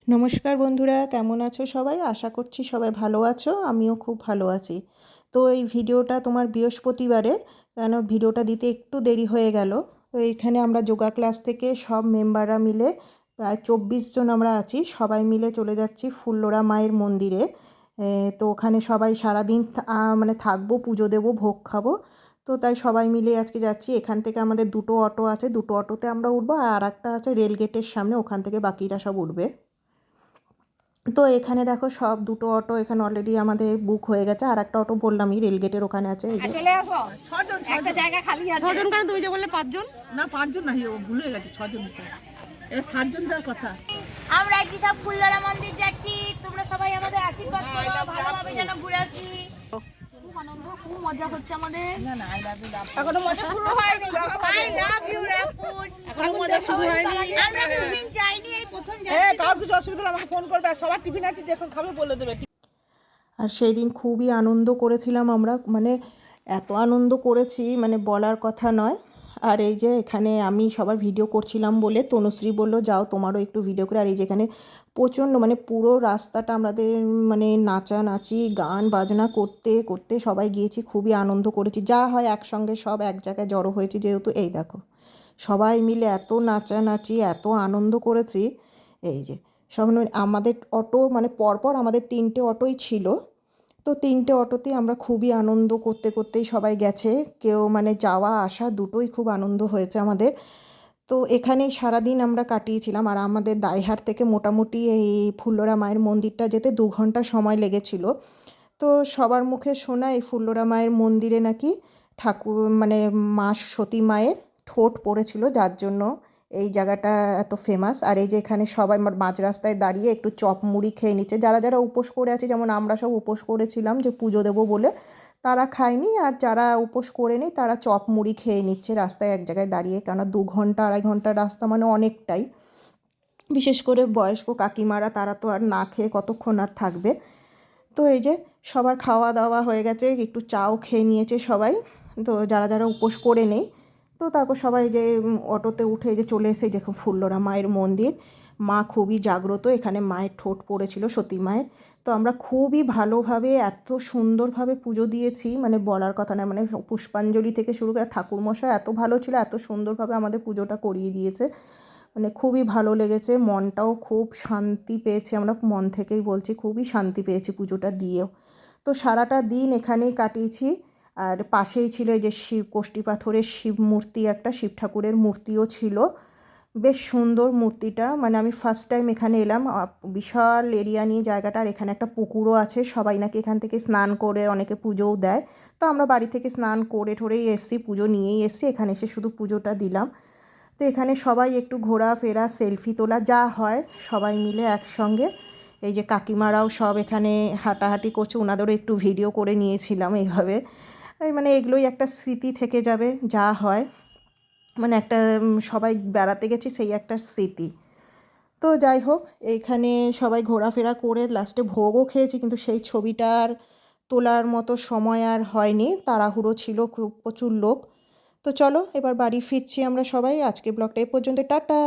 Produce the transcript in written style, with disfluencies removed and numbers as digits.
নমস্কার বন্ধুরা, কেমন আছো সবাই? আশা করছি সবাই ভালো আছো। আমিও খুব ভালো আছি। তো এই ভিডিওটা তোমার বৃহস্পতিবারের, কেন ভিডিওটা দিতে একটু দেরি হয়ে গেল। তো এইখানে আমরা যোগা ক্লাস থেকে সব মেম্বাররা মিলে প্রায় 24 জন আমরা আছি, সবাই মিলে চলে যাচ্ছি ফুল্লরা মায়ের মন্দিরে। তো ওখানে সবাই সারাদিন মানে থাকবো, পুজো দেবো, ভোগ খাবো। তো তাই সবাই মিলে আজকে যাচ্ছি। এখান থেকে আমাদের দুটো অটো আছে, দুটো অটোতে আমরা উঠবো, আর একটা আছে রেল গেটের সামনে, ওখান থেকে বাকিরা সব উঠবে। তো এখানে দেখো সব দুটো অটো এখানে অলরেডি আমাদের বুক হয়ে গেছে। আর একটা অটো বললামই রেলগেটের ওখানে আছে। এই যে চলে আসো, ছজন, একটা জায়গা খালি আছে। ছজন কেন? তুমি যে বললে পাঁচজন। না পাঁচজন না, ভুলে গেছে, ছজন। এ সাতজন যাওয়ার কথা। আমরা কি সব ফুল্লরা মন্দির যাচ্ছি, তোমরা সবাই আমাদের আশীর্বাদ করো, ভালোভাবে যেন ঘুরে আসি। খুব আনন্দ, খুব মজা হচ্ছে আমাদের। না না, আই লাভ ইউ রামপুর। এখনো মজা শুরু হয়নি। I love you Rampur. এখনো মজা শুরু হয়নি। আমরা কোনোদিন যাইনি, এই প্রথম এ যাচ্ছি। কার কিছু অসুবিধা হলে আমাকে ফোন করবে, আর সবার টিফিন আছে, যখন খাবে বলে দেবে। আর সেই দিন খুবই আনন্দ করেছিলাম আমরা, মানে এত আনন্দ করেছি মানে বলার কথা নয়। আর এই যে এখানে আমি সবার ভিডিও করছিলাম বলে তনুশ্রী বলল যাও তোমারও একটু ভিডিও করে। আর এই যে এখানে প্রচণ্ড মানে পুরো রাস্তাটা আমাদের মানে নাচানাচি গান বাজনা করতে করতে সবাই গিয়েছি, খুবই আনন্দ করেছি। যা হয় একসঙ্গে সব এক জায়গায় জড়ো হয়েছি যেহেতু। এই দেখো সবাই মিলে এত নাচানাচি এত আনন্দ করেছি। এই যে সব আমাদের অটো মানে পরপর আমাদের 3টে অটোই ছিল। তো 3টে অটোতেই আমরা খুবই আনন্দ করতে করতেই সবাই গেছে। কেউ মানে যাওয়া আসা দুটোই খুব আনন্দ হয়েছে আমাদের। তো এখানেই সারাদিন আমরা কাটিয়েছিলাম। আর আমাদের দাইহাট থেকে মোটামুটি এই ফুল্লরা মায়ের মন্দিরটা যেতে 2 ঘন্টা সময় লেগেছিল। তো সবার মুখে শোনা এই ফুল্লরা মায়ের মন্দিরে নাকি ঠাকুর মানে মা সতী মায়ের ঠোঁট পড়েছিল, যার জন্য এই জায়গাটা এত ফেমাস। আর এই যে এখানে সবাই মাঝ রাস্তায় দাঁড়িয়ে একটু চপ মুড়ি খেয়ে নিচ্ছে। যারা যারা উপোস করে আছে, যেমন আমরা সব উপোস করেছিলাম যে পুজো দেবো বলে, তারা খায়নি। আর যারা উপোস করে নেই তারা চপ মুড়ি খেয়ে নিচ্ছে রাস্তায় এক জায়গায় দাঁড়িয়ে। কেননা 2 ঘন্টা 2.5 ঘন্টা রাস্তা মানে অনেকটাই। বিশেষ করে বয়স্ক কাকিমারা তারা তো আর না খেয়ে কতক্ষণ আর থাকবে। তো এই যে সবার খাওয়া দাওয়া হয়ে গেছে, একটু চাও খেয়ে নিয়েছে সবাই। তো যারা যারা উপোস করে নেই, তো তারপর সবাই যে অটোতে উঠে যে চলে এসে দেখুন ফুল্লরা মায়ের মন্দির। মা খুবই জাগ্রত, এখানে মায়ের ঠোঁট পড়েছিল সতী মায়ের। তো আমরা খুবই ভালোভাবে এত সুন্দরভাবে পুজো দিয়েছি মানে বলার কথা না। মানে পুষ্পাঞ্জলি থেকে শুরু করে ঠাকুরমশাই এত ভালো ছিল, এত সুন্দরভাবে আমাদের পুজোটা করিয়ে দিয়েছে। মানে খুবই ভালো লেগেছে, মনটাও খুব শান্তি পেয়েছি। আমরা মন থেকেই বলছি খুবই শান্তি পেয়েছি পুজোটা দিয়েও। তো সারাটা দিন এখানেই কাটিয়েছি। আর পাশেই ছিল এই যে শিব কষ্টি পাথরের শিব মূর্তি, একটা শিব ঠাকুরের মূর্তিও ছিল। বেশ সুন্দর মূর্তিটা, মানে আমি ফার্স্ট টাইম এখানে এলাম। বিশাল এরিয়া নিয়ে জায়গাটা। আর এখানে একটা পুকুরও আছে, সবাই নাকি এখান থেকে স্নান করে অনেকে পুজোও দেয়। তো আমরা বাড়ি থেকে স্নান করে ঠোরেই এসেছি, পুজো নিয়েই এসেছি, এখানে এসে শুধু পুজোটা দিলাম। তো এখানে সবাই একটু ঘোরাফেরা সেলফি তোলা যা হয় সবাই মিলে একসঙ্গে। এই যে কাকিমারাও সব এখানে হাঁটাহাঁটি করছে, ওনাদেরও একটু ভিডিও করে নিয়েছিলাম এইভাবে। এই মানে এগুলোই একটা স্মৃতি থেকে যাবে যা হয়, মানে একটা সবাই বেড়াতে গেছি সেই একটা স্মৃতি। তো যাই হোক, এইখানে সবাই ঘোরাফেরা করে লাস্টে ভোগও খেয়েছি, কিন্তু সেই ছবিটার তোলার মতো সময় আর হয়নি, তাড়াহুড়ো ছিল, খুব প্রচুর লোক। তো চলো এবার বাড়ি ফিরছি আমরা সবাই। আজকে ব্লগটা এই পর্যন্ত, টাটা।